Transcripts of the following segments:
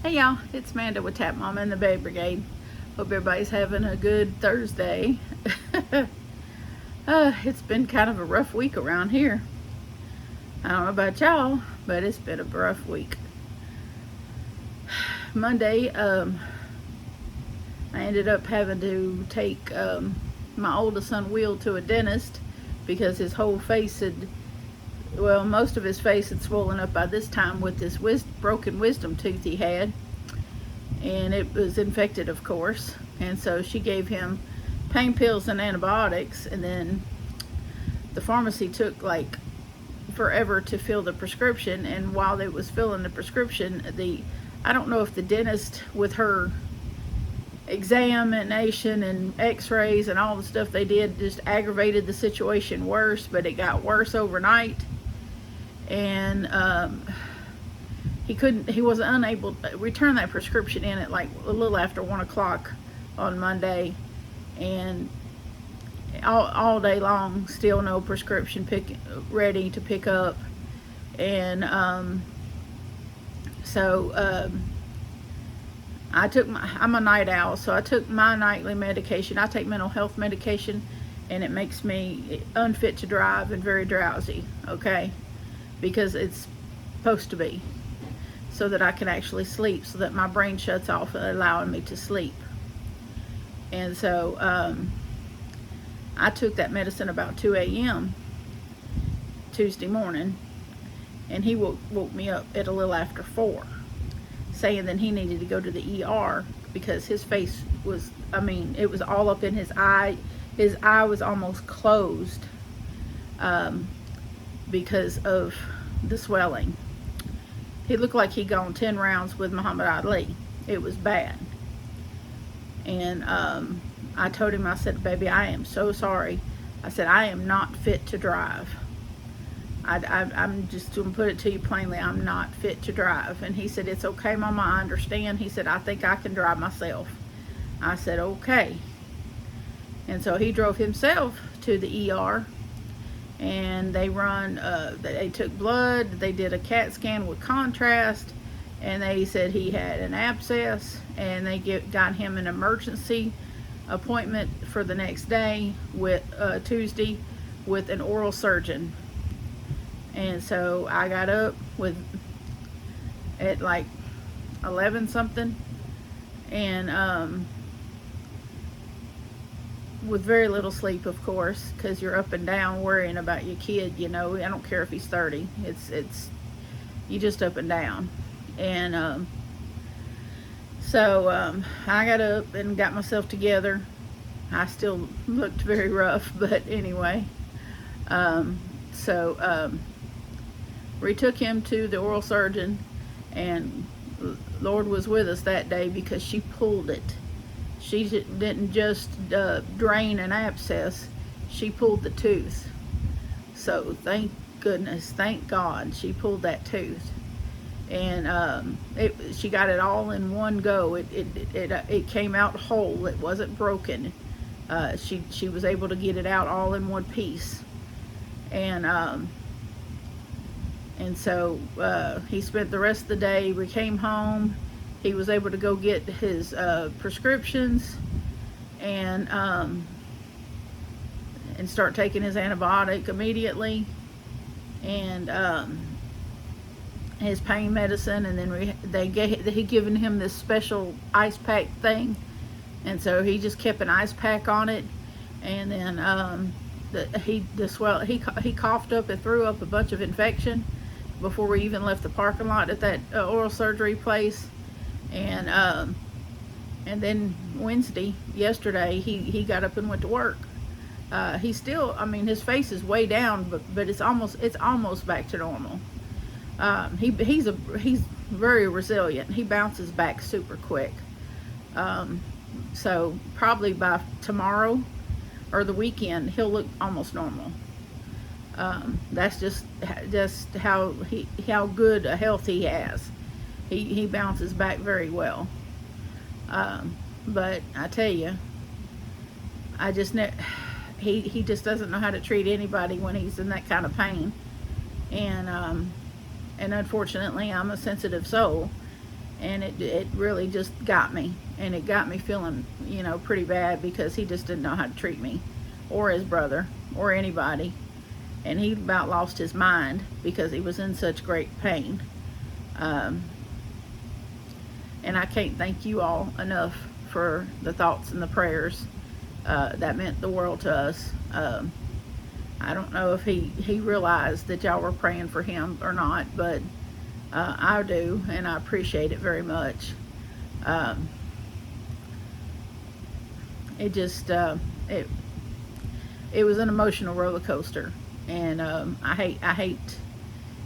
Hey y'all, it's Amanda with Tap Mama and the Baby Brigade. Hope everybody's having a good Thursday. It's been kind of a rough week around here. I don't know about y'all, but it's been a rough week. Monday, I ended up having to take my oldest son Will to a dentist because his whole face had, well, most of his face had swollen up by this time with this broken wisdom tooth he had, and it was infected, of course. And so she gave him pain pills and antibiotics, and then the pharmacy took like forever to fill the prescription. And while they was filling the prescription, I don't know if the dentist, with her examination and x-rays and all the stuff they did, just aggravated the situation worse, but it got worse overnight. And he wasn't unable to return that prescription in at like a little after 1 o'clock on Monday, and all day long still no prescription ready to pick up. And I'm a night owl, so I took my nightly medication. I take mental health medication, and it makes me unfit to drive and very drowsy, okay? Because it's supposed to be, so that I can actually sleep, so that my brain shuts off, allowing me to sleep. And so I took that medicine about 2 a.m. Tuesday morning, and he woke me up at a little after 4, saying that he needed to go to the ER because his face was, it was all up in his eye. His eye was almost closed because of the swelling. He looked like he'd gone 10 rounds with Muhammad Ali. It was bad. And I told him, I said, baby, I am so sorry. I said, I am not fit to drive. I'm just going to put it to you plainly, I'm not fit to drive. And he said, it's okay, Mama, I understand. He said, I think I can drive myself. I said, okay. And so he drove himself to the ER, and they took blood, they did a CAT scan with contrast, and they said he had an abscess, and they got him an emergency appointment for the next day, with Tuesday, with an oral surgeon. And so I got up at like 11 something, and with very little sleep, of course, because you're up and down worrying about your kid. I don't care if he's 30. It's you just up and down. And so I got up and got myself together. I still looked very rough, but anyway. We took him to the oral surgeon, and Lord was with us that day because she pulled it. She didn't just drain an abscess, she pulled the tooth. So thank goodness, thank God she pulled that tooth. And she got it all in one go. It came out whole. It wasn't broken. She was able to get it out all in one piece. And so he spent the rest of the day. We came home. He was able to go get his prescriptions and start taking his antibiotic immediately, and his pain medicine. And then he given him this special ice pack thing, and so he just kept an ice pack on it. And then he coughed up and threw up a bunch of infection before we even left the parking lot at that oral surgery place. And then yesterday, he got up and went to work. He still, his face is way down, but it's almost back to normal. He's very resilient. He bounces back super quick. So probably by tomorrow or the weekend, he'll look almost normal. That's just how good a health he has. He bounces back very well. But I tell you, he just doesn't know how to treat anybody when he's in that kind of pain. And unfortunately, I'm a sensitive soul, and it really just got me, and it got me feeling, you know, pretty bad, because he just didn't know how to treat me or his brother or anybody, and he about lost his mind because he was in such great pain. And I can't thank you all enough for the thoughts and the prayers. That meant the world to us. I don't know if he realized that y'all were praying for him or not, but I do, and I appreciate it very much. It just it was an emotional roller coaster, and I hate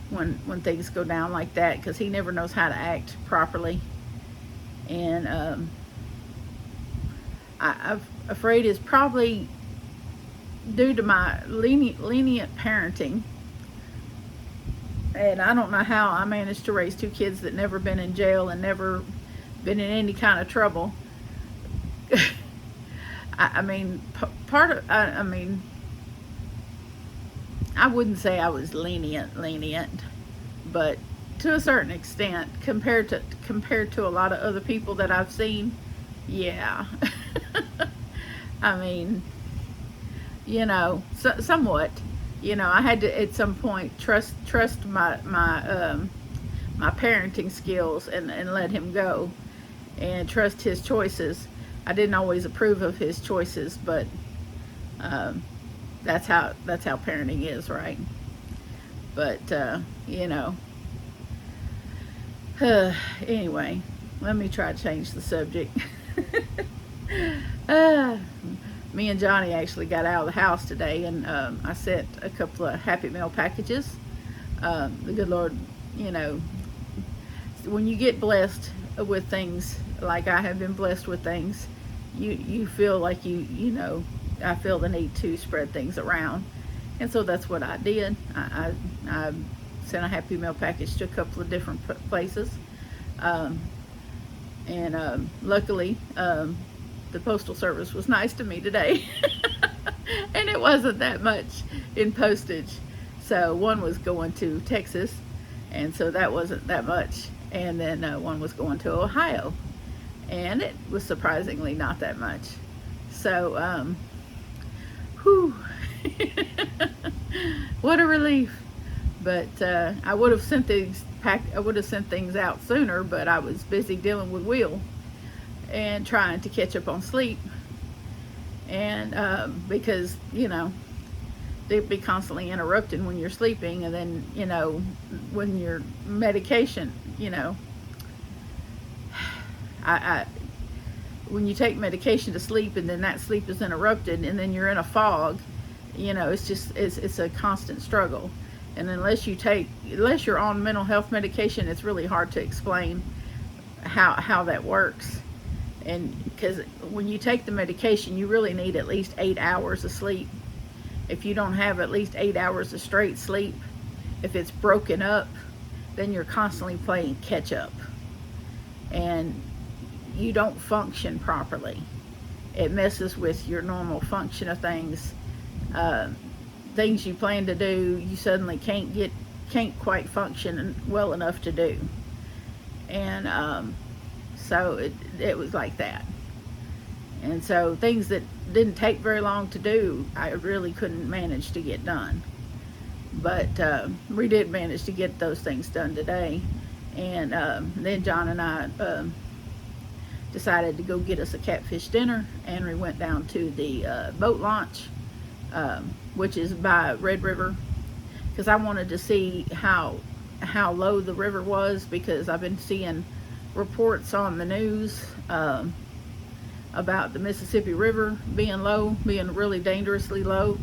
when things go down like that, because he never knows how to act properly, and I'm afraid it's probably due to my lenient parenting. And I don't know how I managed to raise 2 kids that never been in jail and never been in any kind of trouble. I mean, part of, I mean, I wouldn't say I was lenient, but to a certain extent, compared to a lot of other people that I've seen, yeah. I mean, you know, somewhat. You know, I had to at some point trust my parenting skills, and let him go, and trust his choices. I didn't always approve of his choices, but that's how parenting is, right? But you know, anyway, let me try to change the subject. Me and Johnny actually got out of the house today, and I sent a couple of Happy Meal packages. The good Lord, you know, when you get blessed with things like I have been blessed with things, you feel like you know, I feel the need to spread things around, and so that's what I did. I sent a Happy Meal package to a couple of different places, and luckily the Postal Service was nice to me today. And it wasn't that much in postage. So one was going to Texas, and so that wasn't that much. And then one was going to Ohio, and it was surprisingly not that much. So, whew. What a relief. But I would have sent things out sooner, but I was busy dealing with Will and trying to catch up on sleep, and because, you know, they'd be constantly interrupting when you're sleeping, and then, you know, when your medication, you know, when you take medication to sleep and then that sleep is interrupted, and then you're in a fog, you know, it's a constant struggle. And unless you're on mental health medication, it's really hard to explain how that works. And because when you take the medication, you really need at least 8 hours of sleep. If you don't have at least 8 hours of straight sleep, if it's broken up, then you're constantly playing catch up, and you don't function properly. It messes with your normal function of things. Things you plan to do, you suddenly can't quite function well enough to do. And so it was like that. And so things that didn't take very long to do, I really couldn't manage to get done. But we did manage to get those things done today. And then John and I decided to go get us a catfish dinner, and we went down to the boat launch, which is by Red River, because I wanted to see how low the river was, because I've been seeing reports on the news about the Mississippi River being low, being really dangerously low,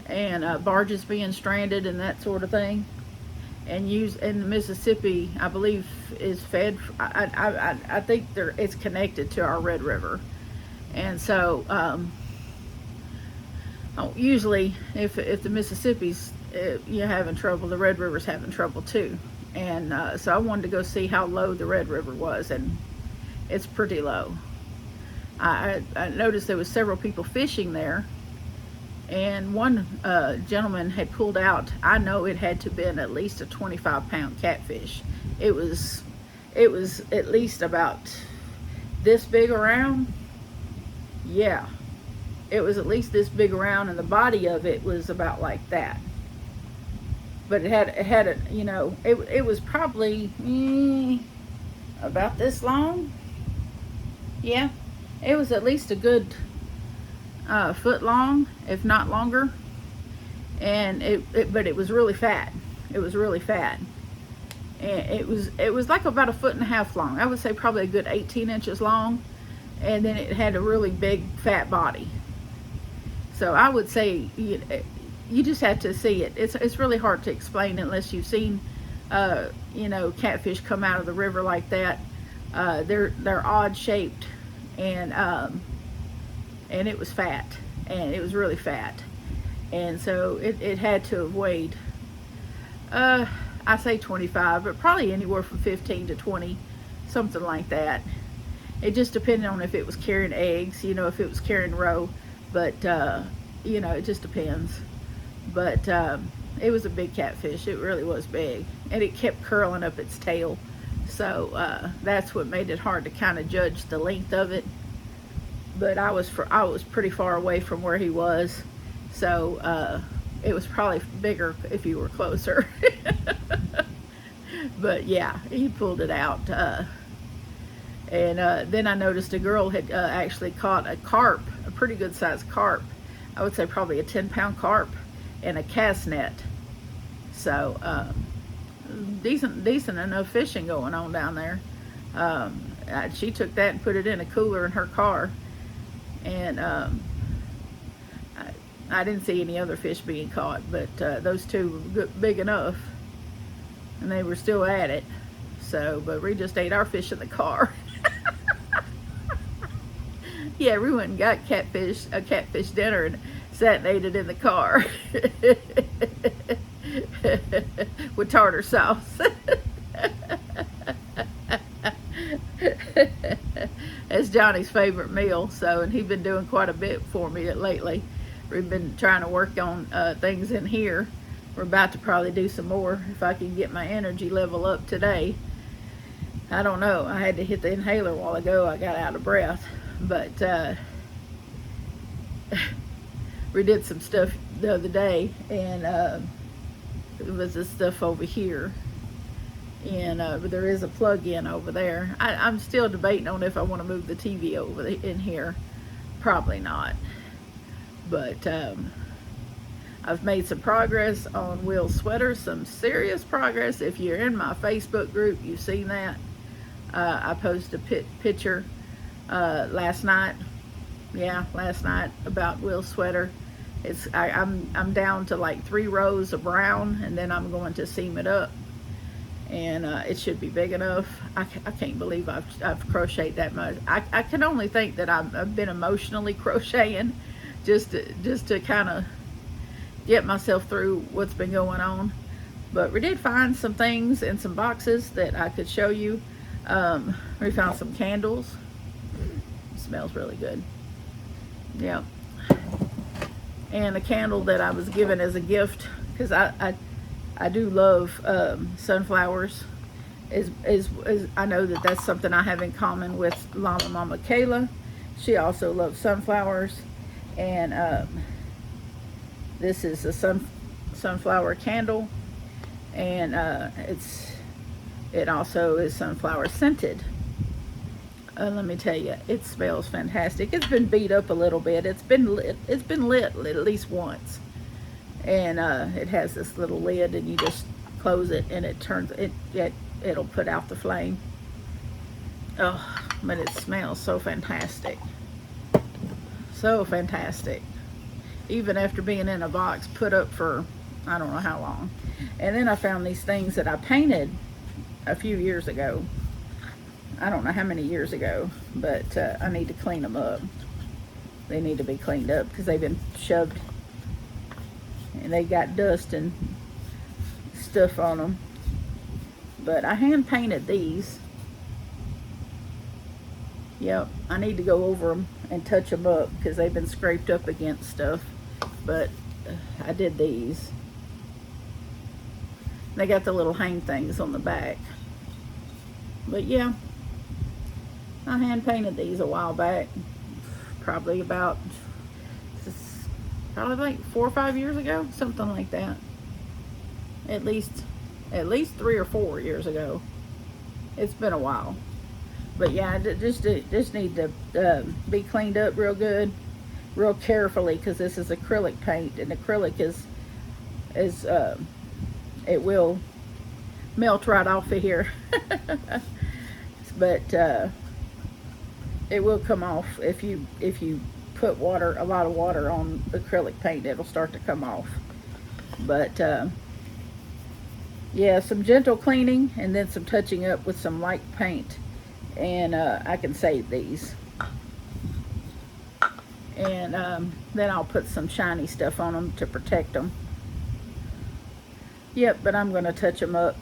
and barges being stranded and that sort of thing. And the Mississippi, I believe, is fed. I think it's connected to our Red River, and so usually if the Mississippi's you're having trouble, the Red River's having trouble too. And so I wanted to go see how low the Red River was, and it's pretty low. I noticed there was several people fishing there, and one gentleman had pulled out, I know it had to have been at least a 25-pound catfish. It was it was at least about this big around. Yeah, it was at least this big around, and the body of it was about like that. But it had a, you know, it was probably about this long. Yeah, it was at least a good foot long, if not longer. And but it was really fat. It was really fat. And it was like about a foot and a half long. I would say probably a good 18 inches long. And then it had a really big fat body. So I would say you just have to see it. It's really hard to explain unless you've seen you know, catfish come out of the river like that. They're odd shaped, and it was fat, and it was really fat. And so it had to have weighed, I say 25, but probably anywhere from 15 to 20, something like that. It just depended on if it was carrying eggs, you know, if it was carrying roe. But, you know, it just depends. But it was a big catfish. It really was big. And it kept curling up its tail. So that's what made it hard to kind of judge the length of it. But I was pretty far away from where he was. So it was probably bigger if you were closer. But yeah, he pulled it out. And then I noticed a girl had actually caught a carp, a pretty good sized carp. I would say probably a 10-pound carp in a cast net. So decent enough fishing going on down there. She took that and put it in a cooler in her car. And I didn't see any other fish being caught, but those two were big enough, and they were still at it. So, but we just ate our fish in the car. Yeah, we went and got a catfish dinner, and sat and ate it in the car with tartar sauce. It's Johnny's favorite meal. So, and he's been doing quite a bit for me lately. We've been trying to work on things in here. We're about to probably do some more if I can get my energy level up today. I don't know. I had to hit the inhaler a while ago. I got out of breath. But we did some stuff the other day, and it was this stuff over here. And there is a plug-in over there. I'm still debating on if I want to move the TV over in here. Probably not. But I've made some progress on Will's sweater, some serious progress. If you're in my Facebook group, you've seen that. I posted a picture last night. Yeah, last night about Will's sweater. I'm down to like 3 rows of brown, and then I'm going to seam it up. And it should be big enough. I can't believe I've crocheted that much. I can only think that I've been emotionally crocheting just to kind of get myself through what's been going on. But we did find some things in some boxes that I could show you. We found some candles. It smells really good. Yeah. And a candle that I was given as a gift, because I do love sunflowers. I know that's something I have in common with Llama Mama Kayla. She also loves sunflowers. And this is a sunflower candle, and it also is sunflower scented. Let me tell you, it smells fantastic. It's been beat up a little bit. It's been lit at least once. And it has this little lid, and you just close it, and it'll put out the flame. Oh, but it smells so fantastic. So fantastic. Even after being in a box put up for I don't know how long. And then I found these things that I painted a few years ago. I don't know how many years ago, but I need to clean them up. They need to be cleaned up because they've been shoved and they got dust and stuff on them. But I hand painted these. Yep, I need to go over them and touch them up because they've been scraped up against stuff. But I did these. They got the little hang things on the back. But yeah, I hand painted these a while back, probably about, probably like 4 or 5 years ago, something like that. At least 3 or 4 years ago. It's been a while. But yeah, just need to be cleaned up real good, real carefully, because this is acrylic paint, and acrylic is it will melt right off of here. But it will come off if you put a lot of water on acrylic paint. It'll start to come off. But yeah, some gentle cleaning and then some touching up with some light paint, and I can save these. And then I'll put some shiny stuff on them to protect them. Yep, but I'm going to touch them up,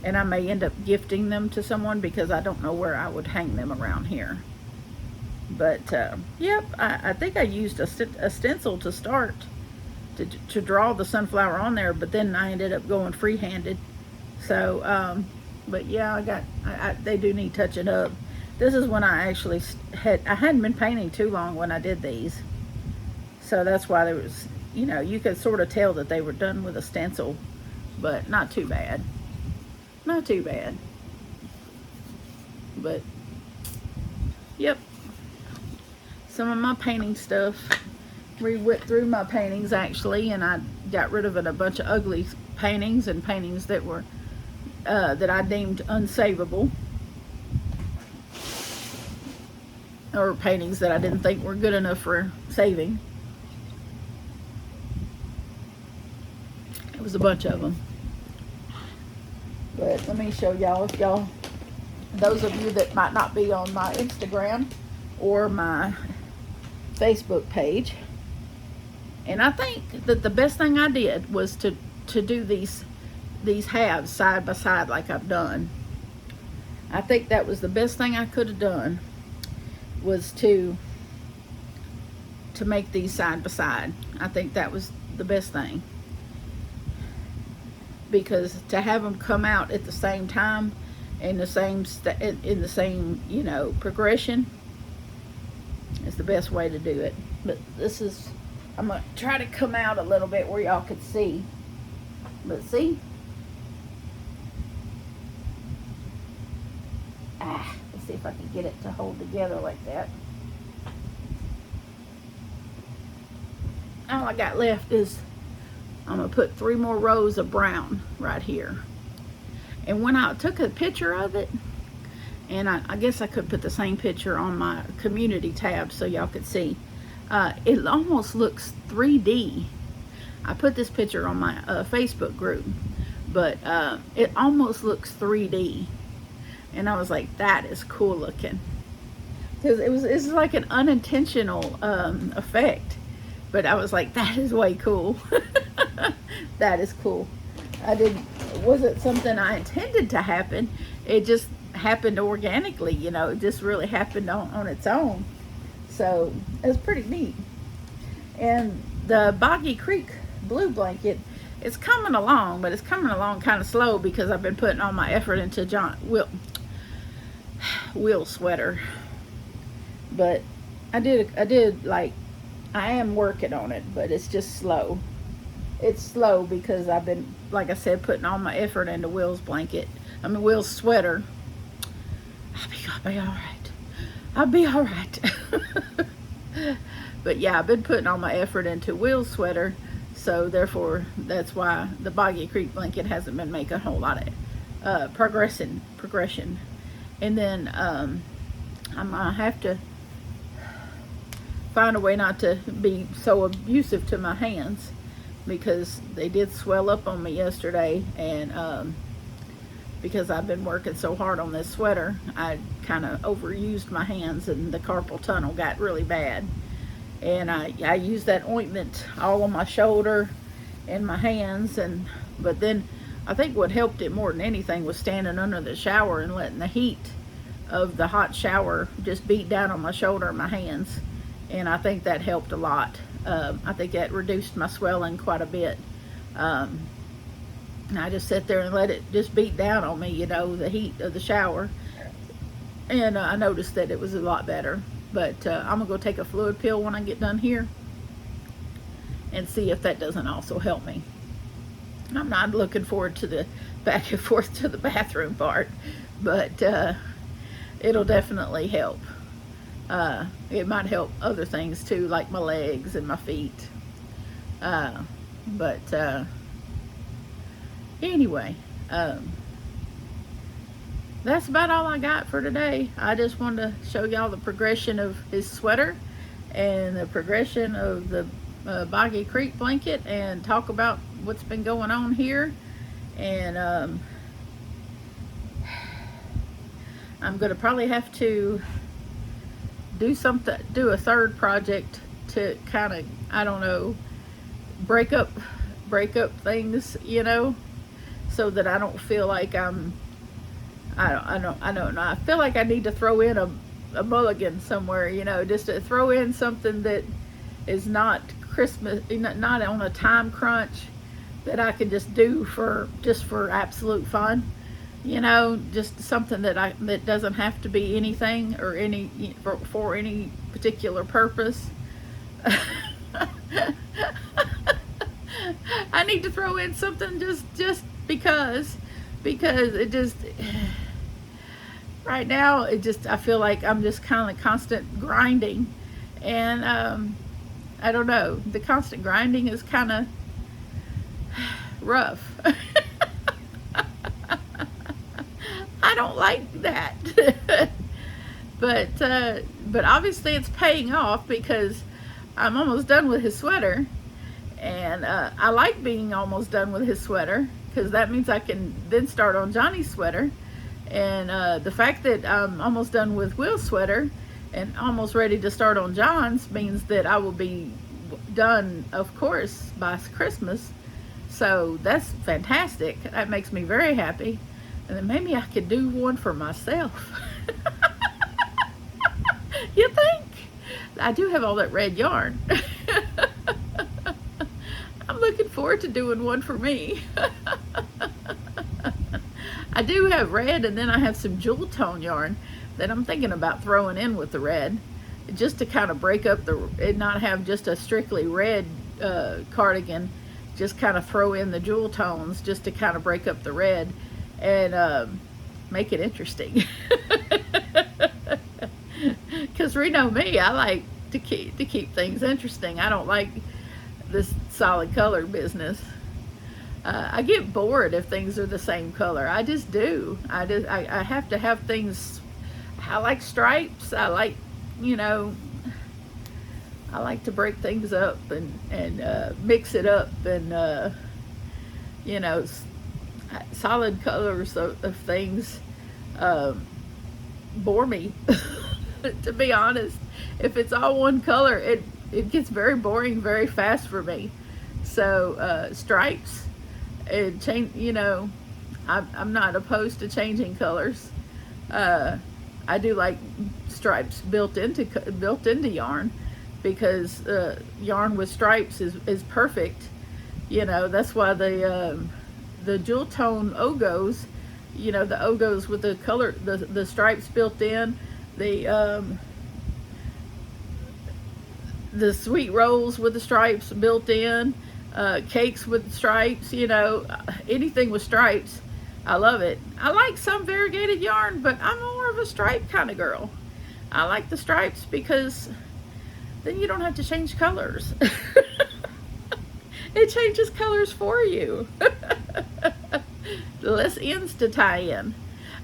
and I may end up gifting them to someone because I don't know where I would hang them around here. But yep, I think I used a stencil to start to draw the sunflower on there, but then I ended up going free-handed. So but yeah, they do need touching up. This is when I actually I hadn't been painting too long when I did these, so that's why there was, you know, you could sort of tell that they were done with a stencil, but not too bad, not too bad. But yep, some of my painting stuff, re-whipped through my paintings actually, and I got rid of a bunch of ugly paintings and paintings that were that I deemed unsavable, or paintings that I didn't think were good enough for saving. It was a bunch of them. But let me show y'all, if y'all, those of you that might not be on my Instagram or my Facebook page. And I think that the best thing I did was to do these halves side by side like I've done. I think that was the best thing I could have done, was to make these side by side. I think that was the best thing, because to have them come out at the same time in the same you know, progression is the best way to do it. But this is, I'm gonna try to come out a little bit where y'all could see. But see, let's see if I can get it to hold together like that. All I got left is I'm gonna put 3 more rows of brown right here. And when I took a picture of it, and I guess I could put the same picture on my community tab so y'all could see, it almost looks 3D. I put this picture on my Facebook group, but it almost looks 3D. And I was like, that is cool looking. Because it's like an unintentional effect. But I was like, that is way cool. That is cool. It wasn't something I intended to happen. It just happened organically, you know. It just really happened on its own. So it's pretty neat. And the Boggy Creek blue blanket, it's coming along, but it's coming along kind of slow because I've been putting all my effort into Will sweater. But I did like, I am working on it, but it's just slow. It's slow because I've been, like I said, putting all my effort into Will's sweater. I'll be all right. I'll be all right. But yeah, I've been putting all my effort into Will's sweater, so therefore that's why the Boggy Creek blanket hasn't been making a whole lot of progression. And then I'm gonna have to find a way not to be so abusive to my hands, because they did swell up on me yesterday, and because I've been working so hard on this sweater, I kind of overused my hands, and the carpal tunnel got really bad. And I used that ointment all on my shoulder and my hands, but then I think what helped it more than anything was standing under the shower and letting the heat of the hot shower just beat down on my shoulder and my hands. And I think that helped a lot. I think that reduced my swelling quite a bit. And I just sat there and let it just beat down on me, you know, the heat of the shower. and I noticed that it was a lot better. But I'm gonna go take a fluid pill when I get done here and see if that doesn't also help me. I'm not looking forward to the back and forth to the bathroom part, but it'll definitely help. It might help other things too, like my legs and my feet. But anyway, that's about all I got for today. I just wanted to show y'all the progression of his sweater and the progression of the Boggy Creek blanket, and talk about what's been going on here. And I'm gonna probably have to do a third project to kind of, I don't know, break up things, you know, so that I don't feel like I don't know. I feel like I need to throw in a mulligan somewhere, you know, just to throw in something that is not Christmas, not on a time crunch, that I can just do for absolute fun, you know, just something that doesn't have to be anything or for any particular purpose. I need to throw in something just because it just, right now I feel like I'm just kind of constant grinding, and I don't know, the constant grinding is kind of rough. I don't like that. But obviously it's paying off, because I'm almost done with his sweater, and I like being almost done with his sweater, because that means I can then start on Johnny's sweater. And the fact that I'm almost done with Will's sweater and almost ready to start on John's means that I will be done, of course, by Christmas. So that's fantastic. That makes me very happy. And then maybe I could do one for myself. You think? I do have all that red yarn. I'm looking forward to doing one for me. I do have red, and then I have some jewel tone yarn that I'm thinking about throwing in with the red, just to kind of break up and not have just a strictly red cardigan. Just kind of throw in the jewel tones just to kind of break up the red and make it interesting. Because you know me, I like to keep things interesting. I don't like this solid color business. I get bored if things are the same color. I just do. I have to have things. I like stripes. I like, you know, I like to break things up and mix it up, and you know, solid colors of things bore me. To be honest, if it's all one color, it gets very boring very fast for me. So stripes and change, you know, I'm not opposed to changing colors. I do like stripes built into yarn, because yarn with stripes is perfect. You know, that's why the jewel tone Ogos, you know, the Ogos with the color, the stripes built in, the sweet rolls with the stripes built in, cakes with stripes, you know, anything with stripes, I love it. I like some variegated yarn, but I'm more of a stripe kind of girl. I like the stripes because then you don't have to change colors. It changes colors for you. Less ends to tie in.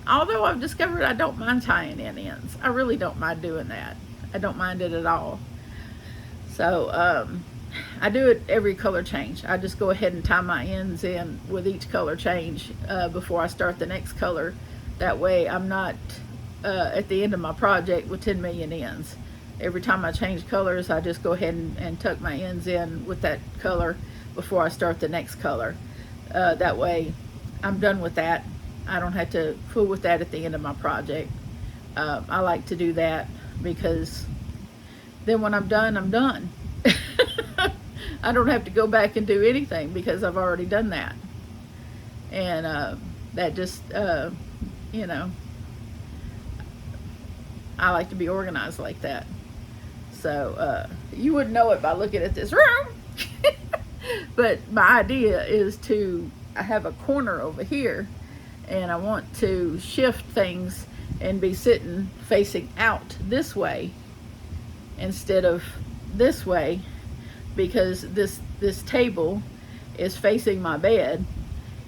Although I've discovered I don't mind tying in ends. I really don't mind doing that. I don't mind it at all. So I do it every color change. I just go ahead and tie my ends in with each color change before I start the next color. That way I'm not at the end of my project with 10 million ends. Every time I change colors, I just go ahead and tuck my ends in with that color before I start the next color. That way I'm done with that. I don't have to fool with that at the end of my project. I like to do that because then when I'm done, I'm done. I don't have to go back and do anything because I've already done that. And that just, you know, I like to be organized like that. So you wouldn't know it by looking at this room. But my idea is to have a corner over here, and I want to shift things and be sitting facing out this way instead of this way, because this table is facing my bed,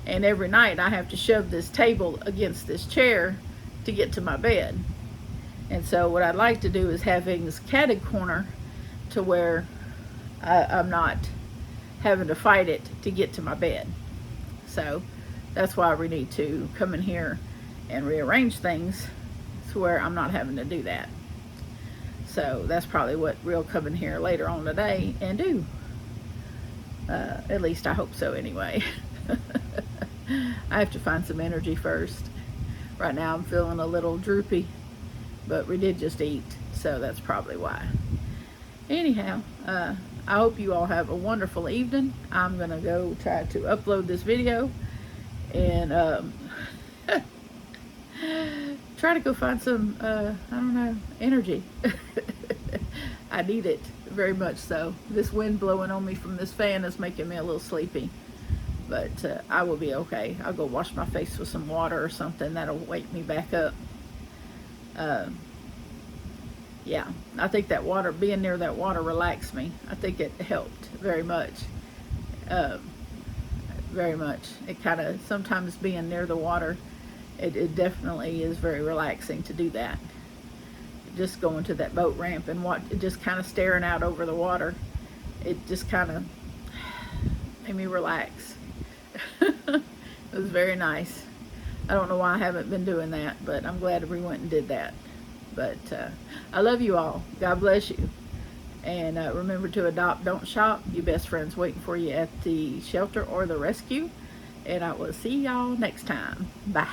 and every night I have to shove this table against this chair to get to my bed. And so what I'd like to do is having this catted corner to where I'm not having to fight it to get to my bed. So that's why we need to come in here and rearrange things to where I'm not having to do that. So that's probably what we'll come in here later on today and do. At least I hope so anyway. I have to find some energy first. Right now I'm feeling a little droopy, but we did just eat, so that's probably why. Anyhow, I hope you all have a wonderful evening. I'm going to go try to upload this video and try to go find some, I don't know, energy. I need it very much so. This wind blowing on me from this fan is making me a little sleepy. But I will be okay. I'll go wash my face with some water or something. That'll wake me back up. Yeah, I think that water, being near that water, relaxed me. I think it helped very much. Very much. It kind of, sometimes being near the water, it definitely is very relaxing to do that. Just going to that boat ramp and just kind of staring out over the water, it just kind of made me relax. It was very nice. I don't know why I haven't been doing that, but I'm glad we went and did that. But I love you all. God bless you. And remember to adopt, don't shop. Your best friend's waiting for you at the shelter or the rescue. And I will see y'all next time. Bye.